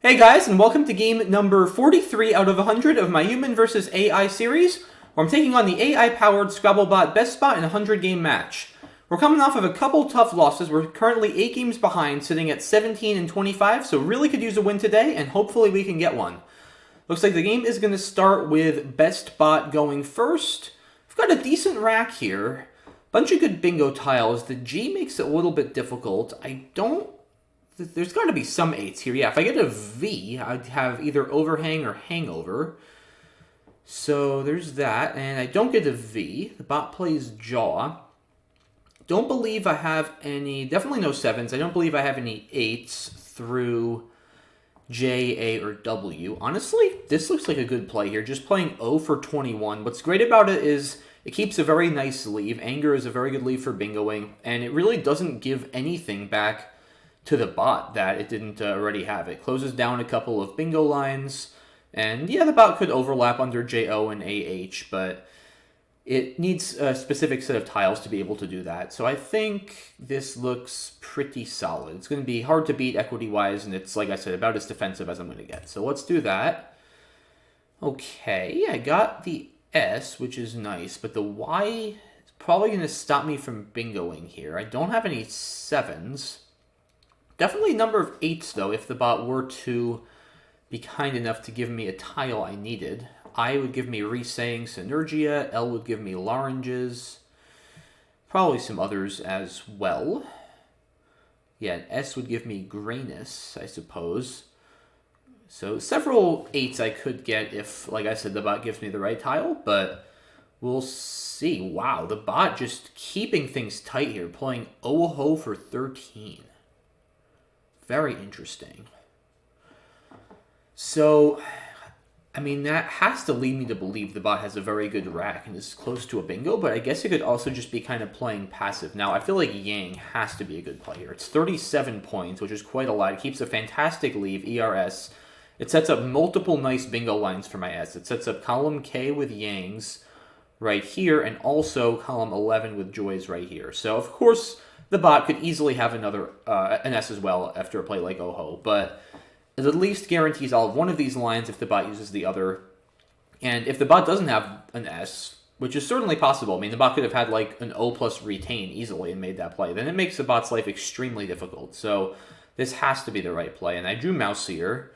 Hey guys, and welcome to game number 43 out of 100 of my Human vs. AI series, where I'm taking on the AI-powered Scrabble-bot BestBot in a 100-game match. We're coming off of a couple tough losses. We're currently 8 games behind, sitting at 17 and 25, so really could use a win today, and hopefully we can get one. Looks like the game is going to start with BestBot going first. We've got a decent rack here. Bunch of good bingo tiles. The G makes it a little bit difficult. There's got to be some 8s here. Yeah, if I get a V, I'd have either overhang or hangover. So there's that, and I don't get a V. The bot plays jaw. Don't believe I have any, definitely no 7s. I don't believe I have any 8s through J, A, or W. Honestly, this looks like a good play here. Just playing O for 21. What's great about it is it keeps a very nice leave. Anger is a very good leave for bingoing, and it really doesn't give anything back to the bot that it didn't already have. It closes down a couple of bingo lines, and yeah, the bot could overlap under JO and AH, but it needs a specific set of tiles to be able to do that. So I think this looks pretty solid. It's going to be hard to beat equity-wise, and it's, like I said, about as defensive as I'm going to get. So let's do that. Okay, I got the S, which is nice, but the Y is probably going to stop me from bingoing here. I don't have any 7s. Definitely a number of 8s, though, if the bot were to be kind enough to give me a tile I needed. I would give me Resaying Synergia, L would give me Larynges, probably some others as well. Yeah, S would give me Grayness, I suppose. So several 8s I could get if, like I said, the bot gives me the right tile, but we'll see. Wow, the bot just keeping things tight here, playing Oho for 13. Very interesting. So, I mean, that has to lead me to believe the bot has a very good rack and is close to a bingo, but I guess it could also just be kind of playing passive. Now, I feel like Yang has to be a good play here. It's 37 points, which is quite a lot. It keeps a fantastic leave, ERS. It sets up multiple nice bingo lines for my S. It sets up column K with Yangs right here, and also column 11 with Joys right here. So, of course, the bot could easily have another an S as well after a play like Oho, but it at least guarantees all of one of these lines if the bot uses the other. And if the bot doesn't have an S, which is certainly possible, I mean, the bot could have had like an O plus retain easily and made that play, then it makes the bot's life extremely difficult. So this has to be the right play. And I drew Mouseer,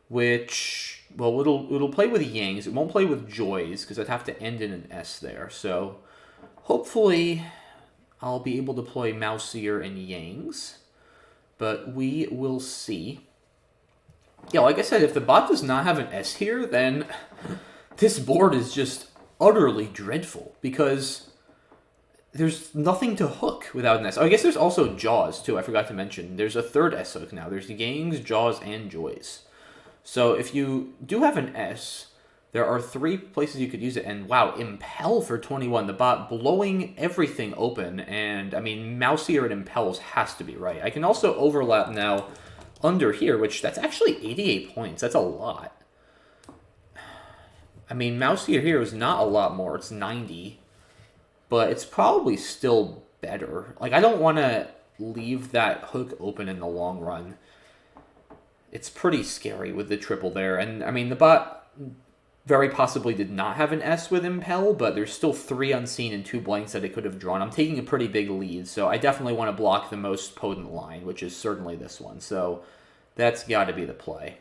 which, well, it'll play with Yangs. It won't play with Joys because I'd have to end in an S there. So hopefully I'll be able to play Mouseer and Yangs, but we will see. Yeah, like I said, if the bot does not have an S here, then this board is just utterly dreadful because there's nothing to hook without an S. Oh, I guess there's also Jaws, too. I forgot to mention. There's a third S hook now. There's Yangs, Jaws, and Joys. So if you do have an S, there are 3 places you could use it, and wow, Impel for 21, the bot blowing everything open, and I mean, Mouseer and Impels has to be right. I can also overlap now under here, which that's actually 88 points. That's a lot. I mean, Mouseer here is not a lot more. It's 90, but it's probably still better. Like, I don't want to leave that hook open in the long run. It's pretty scary with the triple there, and I mean, the bot very possibly did not have an S with Impel, but there's still 3 unseen and 2 blanks that it could have drawn. I'm taking a pretty big lead, so I definitely want to block the most potent line, which is certainly this one. So that's got to be the play.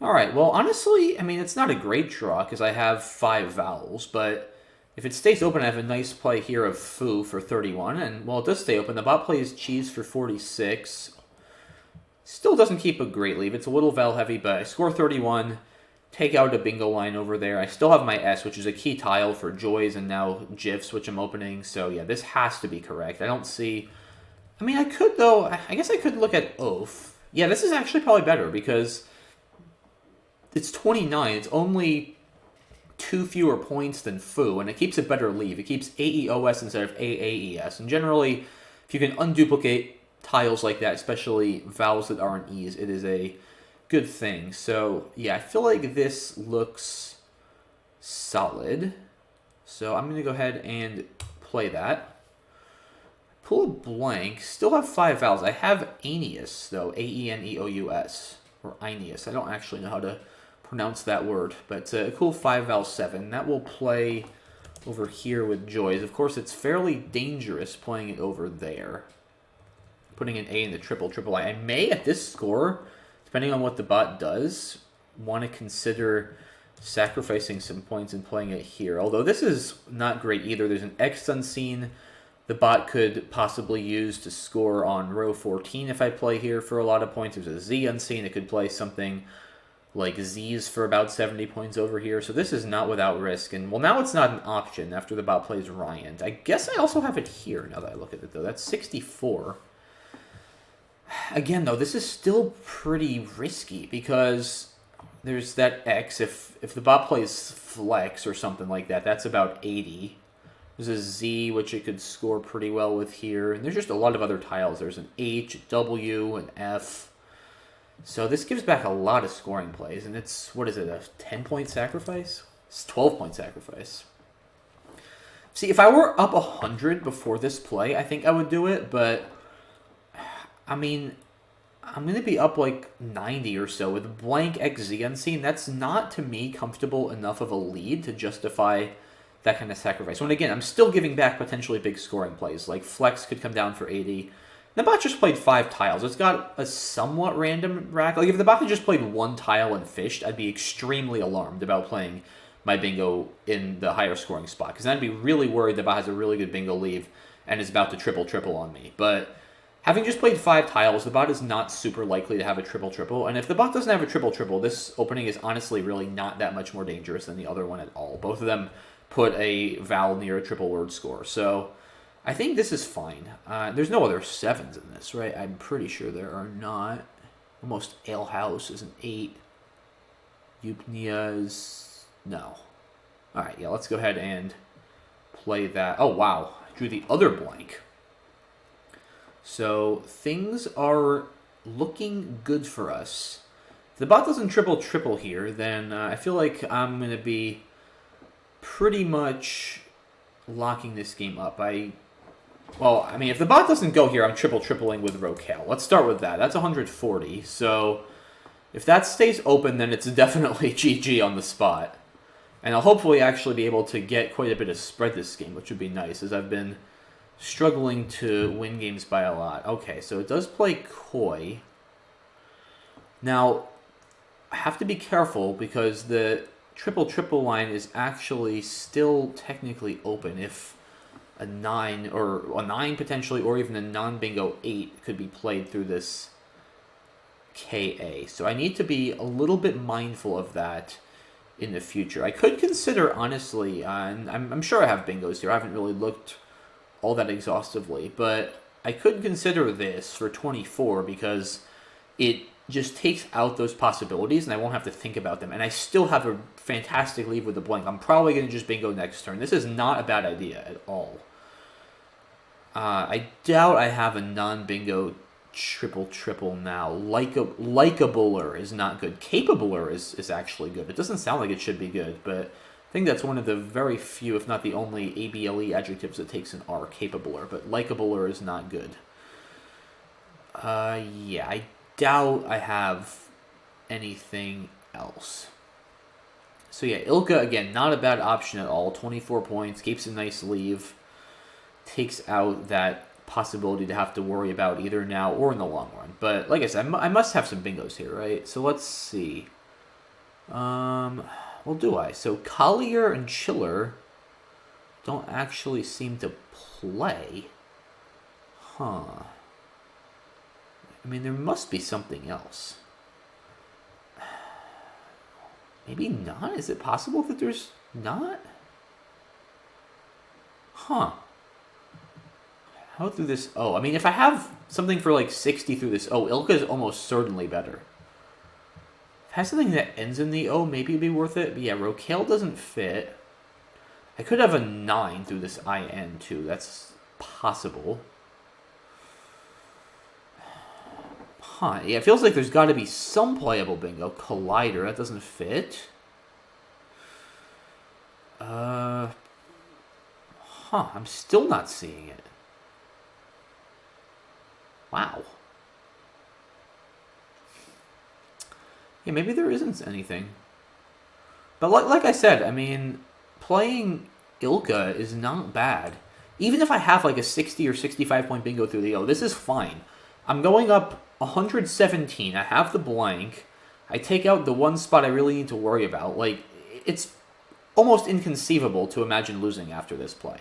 All right, well, honestly, I mean, it's not a great draw because I have 5 vowels, but if it stays open, I have a nice play here of Foo for 31, and, well, it does stay open. The bot plays Cheese for 46. Still doesn't keep a great lead. It's a little vowel heavy, but I score 31. Take out a bingo line over there. I still have my S, which is a key tile for Joys and now GIFs, which I'm opening. So yeah, this has to be correct. I don't see... I mean, I could, though... I guess I could look at Oaf. Yeah, this is actually probably better because it's 29. It's only 2 fewer points than Foo, and it keeps a better leave. It keeps AEOS instead of AAES. And generally, if you can unduplicate tiles like that, especially vowels that aren't E's, it is a good thing. So yeah, I feel like this looks solid. So I'm going to go ahead and play that. pull a blank. Still have 5 vowels. I have Aeneas, though. A-E-N-E-O-U-S. Or Aeneas. I don't actually know how to pronounce that word. But a cool 5 vowel 7. That will play over here with Joys. Of course, it's fairly dangerous playing it over there. Putting an A in the triple I. I may, at this score, depending on what the bot does, want to consider sacrificing some points and playing it here. Although this is not great either. There's an X unseen the bot could possibly use to score on row 14 if I play here for a lot of points. There's a Z unseen. It could play something like Z's for about 70 points over here. So this is not without risk. And, well, now it's not an option after the bot plays Ryan. I guess I also have it here now that I look at it, though. That's 64. Again, though, this is still pretty risky because there's that X. If the bot plays Flex or something like that, that's about 80. There's a Z, which it could score pretty well with here. And there's just a lot of other tiles. There's an H, a W, an F. So this gives back a lot of scoring plays. And it's, what is it, a 10-point sacrifice? It's a 12-point sacrifice. See, if I were up 100 before this play, I think I would do it. But, I mean, I'm going to be up like 90 or so with blank XZ unseen. That's not, to me, comfortable enough of a lead to justify that kind of sacrifice. When again, I'm still giving back potentially big scoring plays. Like Flex could come down for 80. The bot just played 5 tiles. It's got a somewhat random rack. Like if the bot had just played 1 tile and fished, I'd be extremely alarmed about playing my bingo in the higher scoring spot. Because then I'd be really worried the bot has a really good bingo leave and is about to triple on me. But having just played 5 tiles, the bot is not super likely to have a triple. And if the bot doesn't have a triple, this opening is honestly really not that much more dangerous than the other one at all. Both of them put a vowel near a triple word score. So I think this is fine. There's no other 7s in this, right? I'm pretty sure there are not. Almost alehouse is an 8. Eupnia is... no. Alright, yeah, let's go ahead and play that. Oh, wow. I drew the other blank. So things are looking good for us. If the bot doesn't triple here, then I feel like I'm going to be pretty much locking this game up. Well, I mean, if the bot doesn't go here, I'm tripling with Rocal. Let's start with that. That's 140. So if that stays open, then it's definitely GG on the spot. And I'll hopefully actually be able to get quite a bit of spread this game, which would be nice, as I've been struggling to win games by a lot. Okay, so it does play Koi. Now, I have to be careful because the triple line is actually still technically open if a 9 or a 9 potentially, or even a non-bingo 8 could be played through this KA. So I need to be a little bit mindful of that in the future. I could consider, honestly, and I'm sure I have bingos here. I haven't really looked all that exhaustively, but I could consider this for 24 because it just takes out those possibilities and I won't have to think about them. And I still have a fantastic lead with the blank. I'm probably going to just bingo next turn. This is not a bad idea at all. I doubt I have a non-bingo triple now. Likeabler is not good. Capabler is actually good. It doesn't sound like it should be good, but I think that's one of the very few, if not the only, ABLE adjectives that takes an R, capabler. But likeabler is not good. Yeah, I doubt I have anything else. So yeah, Ilka, again, not a bad option at all. 24 points, keeps a nice leave. Takes out that possibility to have to worry about either now or in the long run. But like I said, I must have some bingos here, right? So let's see. Well, do I? So Collier and Chiller don't actually seem to play. Huh. I mean, there must be something else. Maybe not? Is it possible that there's not? Huh. How through this O? I mean, if I have something for like 60 through this O, Ilka is almost certainly better. If I have something that ends in the O, maybe it'd be worth it. But yeah, Rocal doesn't fit. I could have a 9 through this IN too. That's possible. Huh. Yeah, it feels like there's got to be some playable bingo. Collider, that doesn't fit. I'm still not seeing it. Wow. Yeah, maybe there isn't anything. But like I said, I mean, playing Ilka is not bad. Even if I have like a 60 or 65 point bingo through the O, this is fine. I'm going up 117. I have the blank. I take out the one spot I really need to worry about. Like, it's almost inconceivable to imagine losing after this play,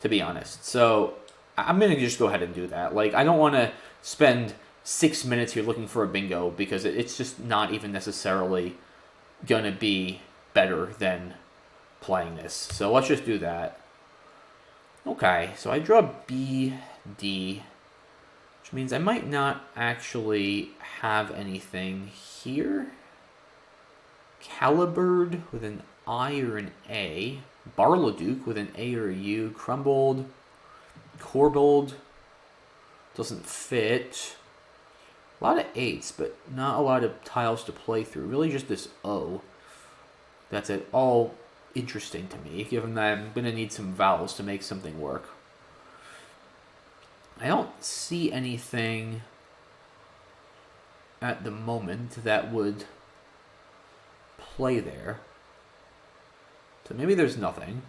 to be honest. So I'm going to just go ahead and do that. Like, I don't want to spend 6 minutes here looking for a bingo because it's just not even necessarily going to be better than playing this. So let's just do that. Okay, so I draw B, D, which means I might not actually have anything here. Calibred with an I or an A. Barladuke with an A or a U. Crumbled. Corbelled. Doesn't fit. A lot of 8s, but not a lot of tiles to play through. Really just this O. That's at all interesting to me, given that I'm going to need some vowels to make something work. I don't see anything at the moment that would play there. So maybe there's nothing.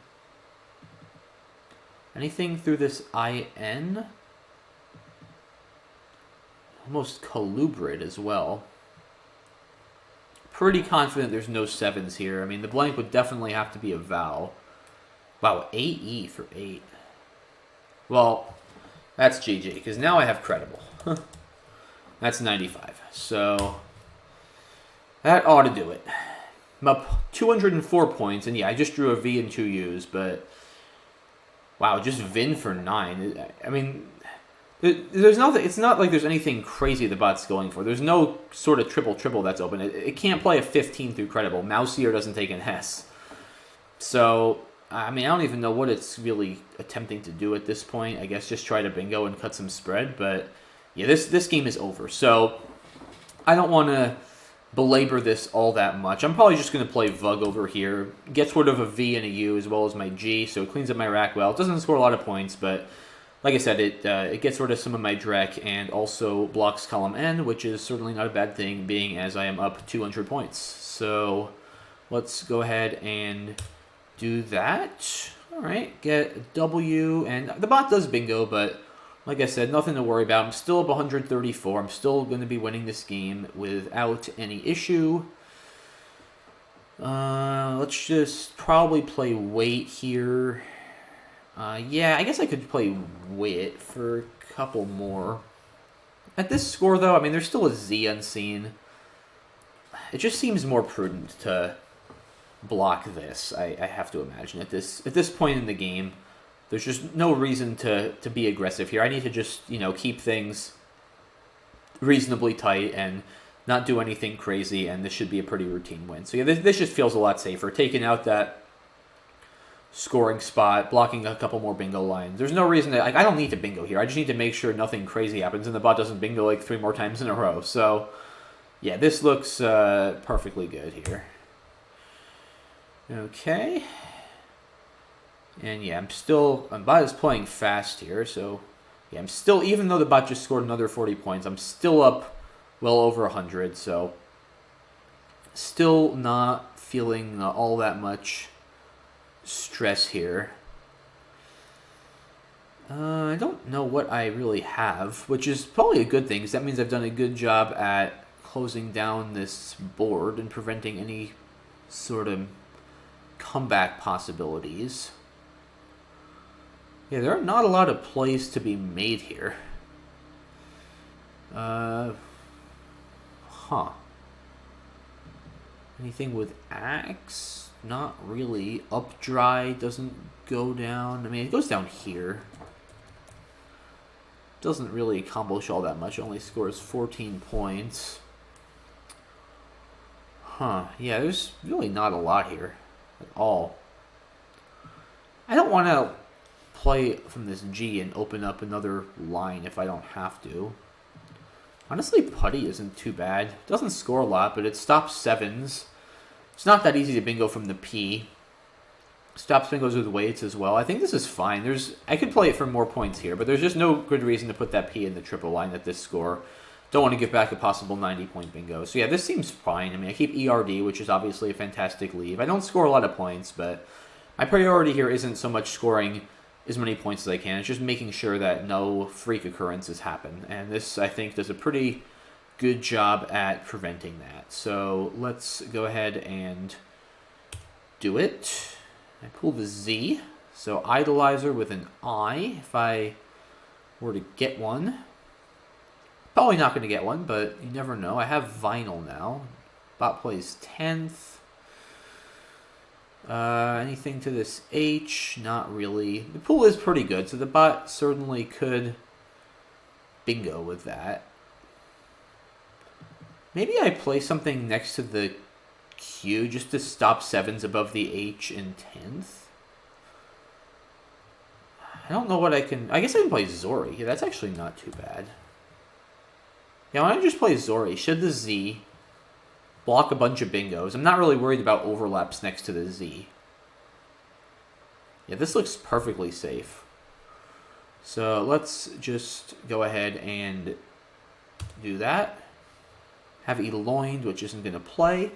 Anything through this IN? Almost colubrid as well. Pretty confident there's no 7s here. I mean, the blank would definitely have to be a vowel. Wow, AE for 8. Well, that's GG, because now I have credible. That's 95. So, that ought to do it. I'm up 204 points, and yeah, I just drew a V and 2 U's, but wow, just Vin for 9. I mean, there's nothing. It's not like there's anything crazy the bot's going for. There's no sort of triple that's open. It can't play a 15 through credible. Mousier doesn't take an S. So, I mean, I don't even know what it's really attempting to do at this point. I guess just try to bingo and cut some spread. But yeah, this game is over. So I don't want to belabor this all that much. I'm probably just going to play Vug over here. Get sort of a V and a U as well as my G. So it cleans up my rack well. It doesn't score a lot of points, but like I said, it gets rid of some of my Drek and also blocks column N, which is certainly not a bad thing, being as I am up 200 points. So let's go ahead and do that. All right, get a W, and the bot does bingo, but like I said, nothing to worry about. I'm still up 134. I'm still going to be winning this game without any issue. Let's just probably play Wait here. Yeah, I guess I could play Wit for a couple more. At this score, though, I mean, there's still a Z unseen. It just seems more prudent to block this, I have to imagine. At this point in the game, there's just no reason to be aggressive here. I need to just, keep things reasonably tight and not do anything crazy, and this should be a pretty routine win. So yeah, this just feels a lot safer. Taking out that scoring spot, blocking a couple more bingo lines. There's no reason to, I don't need to bingo here. I just need to make sure nothing crazy happens and the bot doesn't bingo like 3 more times in a row. So, yeah, this looks perfectly good here. Okay. And yeah, bot is playing fast here, so yeah, I'm still, even though the bot just scored another 40 points, I'm still up well over 100, so still not feeling all that much stress here. I don't know what I really have, which is probably a good thing, because that means I've done a good job at closing down this board and preventing any sort of comeback possibilities. Yeah, there are not a lot of plays to be made here. Anything with axe? Not really. Up dry doesn't go down. I mean, it goes down here. Doesn't really accomplish all that much. It only scores 14 points. Yeah, there's really not a lot here at all. I don't want to play from this G and open up another line if I don't have to. Honestly, putty isn't too bad. It doesn't score a lot, but it stops 7s. It's not that easy to bingo from the P. Stops bingos with weights as well. I think this is fine. I could play it for more points here, but there's just no good reason to put that P in the triple line at this score. Don't want to give back a possible 90-point bingo. So yeah, this seems fine. I mean, I keep ERD, which is obviously a fantastic leave. I don't score a lot of points, but my priority here isn't so much scoring as many points as I can. It's just making sure that no freak occurrences happen. And this, I think, does a pretty good job at preventing that. So let's go ahead and do it. I pull the Z, so idolizer with an I, if I were to get one. Probably not going to get one, but you never know. I have vinyl now. Bot plays 10th. Anything to this H? Not really. The pool is pretty good, so the bot certainly could bingo with that. Maybe I play something next to the Q just to stop 7s above the H in 10th. I don't know what I can... I guess I can play Zori. Yeah, that's actually not too bad. Yeah, why don't I just play Zori? Shed the Z. Block a bunch of bingos. I'm not really worried about overlaps next to the Z. Yeah, this looks perfectly safe. So let's just go ahead and do that. Have Eloined, which isn't going to play.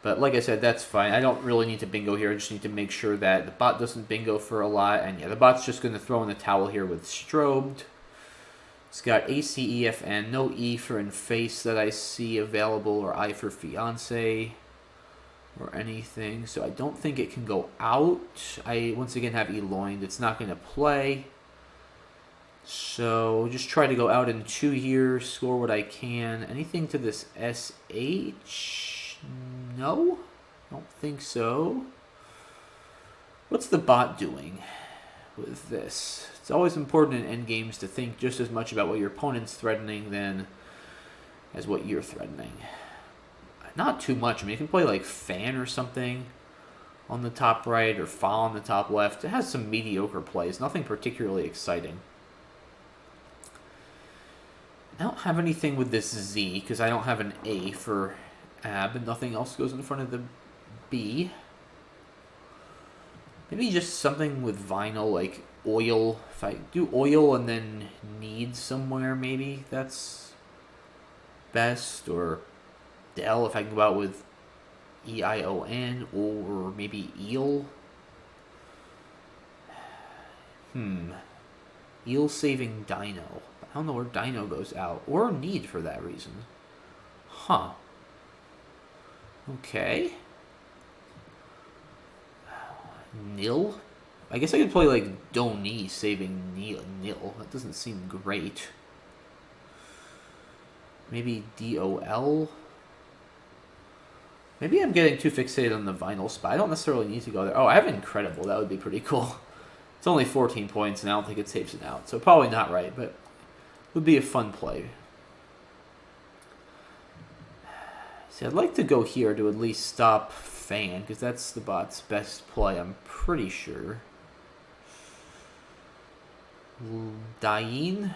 But like I said, that's fine. I don't really need to bingo here. I just need to make sure that the bot doesn't bingo for a lot. And yeah, the bot's just going to throw in the towel here with Strobed. It's got A, C, E, F, N. No E for in face that I see available, or I for fiance, or anything. So I don't think it can go out. I, once again, have Eloined. It's not going to play. So just try to go out in 2 here, score what I can. Anything to this SH? No, I don't think so. What's the bot doing with this? It's always important in endgames to think just as much about what your opponent's threatening than as what you're threatening. Not too much. I mean, you can play like Fan or something on the top right or File on the top left. It has some mediocre plays, nothing particularly exciting. I don't have anything with this Z because I don't have an A for AB and nothing else goes in front of the B. Maybe just something with vinyl, like oil. If I do oil and then need somewhere, maybe that's best. Or Del, if I can go out with EION, or maybe eel. Eel saving Dino. I don't know where Dino goes out, or need for that reason. Huh. Okay. Nil? I guess I could play like Doni saving Nil. That doesn't seem great. Maybe DOL? Maybe I'm getting too fixated on the vinyl spot. I don't necessarily need to go there. Oh, I have Incredible. That would be pretty cool. It's only 14 points, and I don't think it saves it out. So probably not right, but it would be a fun play. See, I'd like to go here to at least stop Fan, because that's the bot's best play, I'm pretty sure. Dain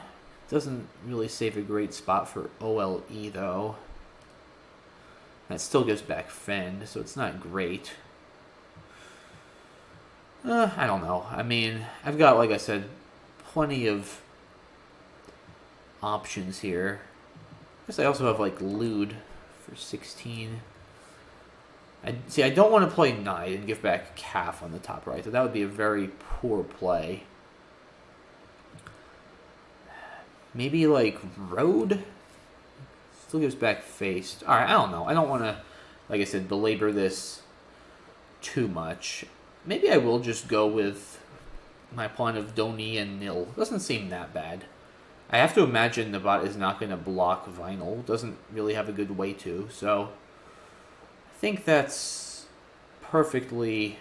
doesn't really save a great spot for OLE, though. That still gives back Fend, so it's not great. I don't know. I mean, I've got, like I said, plenty of options here. I guess I also have, like, Lewd for 16. I don't want to play Knight and give back Calf on the top right, so that would be a very poor play. Maybe, like, Road? Still gives back Faced. Alright, I don't know. I don't want to, like I said, belabor this too much. Maybe I will just go with my pawn of Doni and Nil. Doesn't seem that bad. I have to imagine the bot is not going to block Vinyl. Doesn't really have a good way to, so I think that's perfectly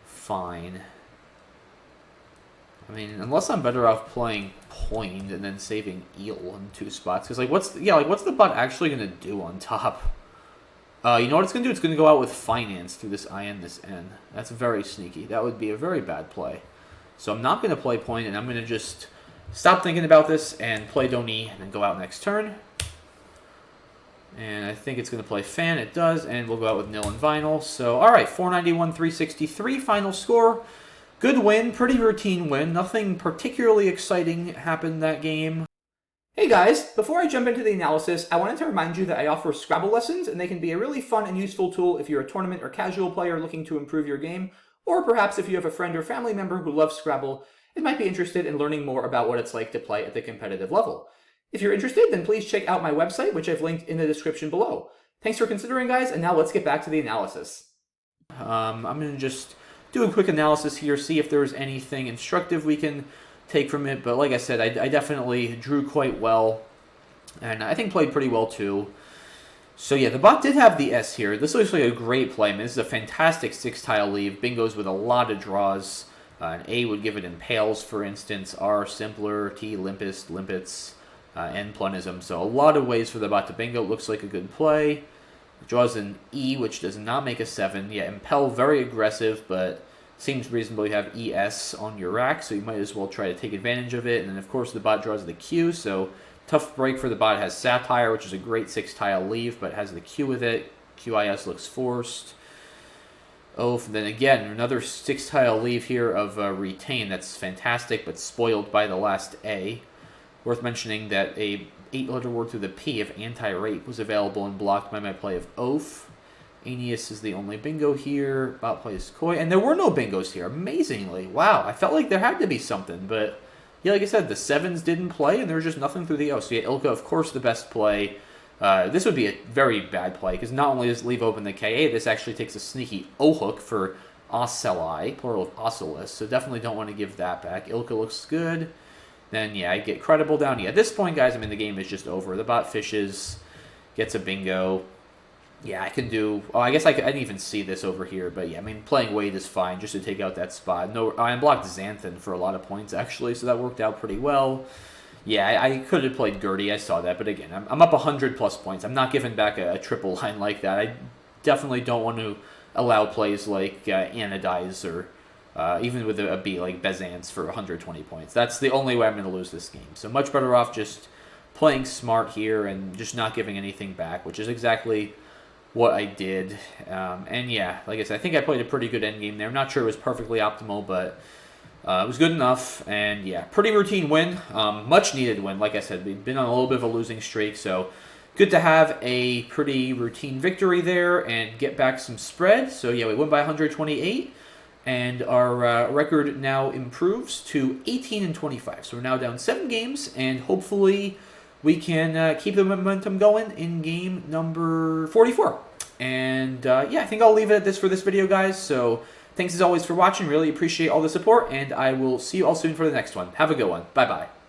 fine. I mean, unless I'm better off playing Point and then saving Eel in 2 spots. Because, like, what's the bot actually going to do on top? You know what it's going to do? It's going to go out with Finance through this IN, this N. That's very sneaky. That would be a very bad play. So I'm not going to play Point, and I'm going to just stop thinking about this and play Doni and then go out next turn. And I think it's going to play fan. It does, and we'll go out with nil and vinyl. So, all right, 491, 363 final score. Good win, pretty routine win. Nothing particularly exciting happened that game. Hey guys, before I jump into the analysis, I wanted to remind you that I offer Scrabble lessons, and they can be a really fun and useful tool if you're a tournament or casual player looking to improve your game, or perhaps if you have a friend or family member who loves Scrabble and might be interested in learning more about what it's like to play at the competitive level. If you're interested, then please check out my website, which I've linked in the description below. Thanks for considering, guys, and now let's get back to the analysis. I'm going to just do a quick analysis here, see if there's anything instructive we can take from it, but like I said, I definitely drew quite well, and I think played pretty well too. So yeah, the bot did have the S here. This looks like a great play. I mean, this is a fantastic 6-tile leave. Bingos with a lot of draws. An A would give it impales, for instance. R, simpler. T, limpest, limpets. N, plunism. So a lot of ways for the bot to bingo. Looks like a good play. Draws an E, which does not make a 7. Yeah, impel, very aggressive, but seems reasonable. You have ES on your rack, so you might as well try to take advantage of it. And then, of course, the bot draws the Q, so tough break for the bot. It has Satire, which is a great 6-tile leave, but has the Q with it. QIS looks forced. Oaf, and then again, another 6-tile leave here of Retain. That's fantastic, but spoiled by the last A. Worth mentioning that a 8-letter word through the P of Anti-Rape was available and blocked by my play of Oaf. Aeneas is the only bingo here. Bot plays Koi. And there were no bingos here, amazingly. Wow, I felt like there had to be something. But, yeah, like I said, the 7s didn't play, and there was just nothing through the O. So, yeah, Ilka, of course, the best play. This would be a very bad play, because not only does it leave open the KA, this actually takes a sneaky O-hook for Ocelli, plural of Ocelus. So definitely don't want to give that back. Ilka looks good. Then, yeah, I get credible down. Yeah, at this point, guys, I mean, the game is just over. The bot fishes, gets a bingo. Yeah, I can do... Oh, I guess I didn't even see this over here. But, yeah, I mean, playing Wade is fine just to take out that spot. No, I unblocked Xanthan for a lot of points, actually, so that worked out pretty well. Yeah, I could have played Gertie. I saw that. But, again, I'm up 100-plus points. I'm not giving back a triple line like that. I definitely don't want to allow plays like Anodize or even with a B like Bezant's for 120 points. That's the only way I'm going to lose this game. So much better off just playing smart here and just not giving anything back, which is exactly what I did. And yeah, like I said, I think I played a pretty good endgame there. I'm not sure it was perfectly optimal, but it was good enough. And yeah, pretty routine win. Much needed win. Like I said, we've been on a little bit of a losing streak, so good to have a pretty routine victory there and get back some spread. So yeah, we won by 128, and our record now improves to 18-25. So we're now down 7 games, and hopefully we can keep the momentum going in game number 44. And yeah, I think I'll leave it at this for this video, guys. So thanks as always for watching. Really appreciate all the support, and I will see you all soon for the next one. Have a good one. Bye-bye.